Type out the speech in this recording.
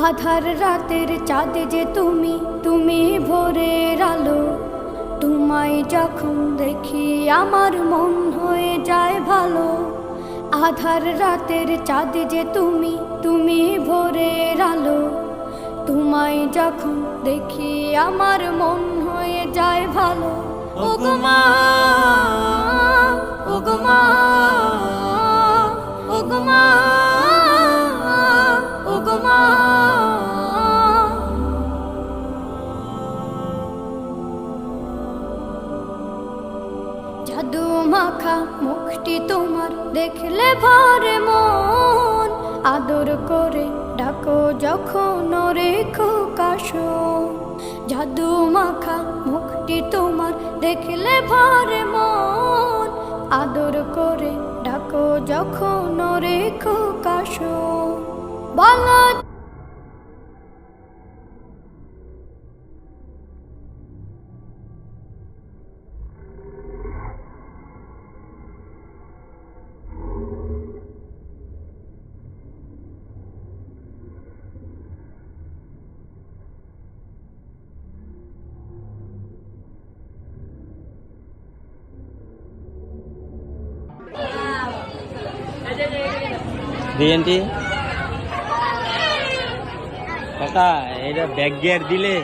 আধার রাতের চাঁদ যে তুমি, তুমি ভোরের আলো। তোমায় যখন দেখি আমার মন হয়ে যায় ভালো। আধার রাতের চাঁদ যে তুমি, তুমি ভোরের আলো। তোমায় যখন দেখি আমার মন হয়ে যায় ভালো। ওগো মা, ওগো মা, ওগো মা, ওগো মা। জাদু মাখা মুখটি তোমার দেখলে ভরে মন। আদর করে ডাকো যখন রেখো কাশন। জাদু মাখা মুখটি তোমার দেখলে ভরে মন। আদর করে ডাকো যখন রেখো কাশন। বলো দিয়েনটি কাকা এটা ব্যাক গিয়ার দিলে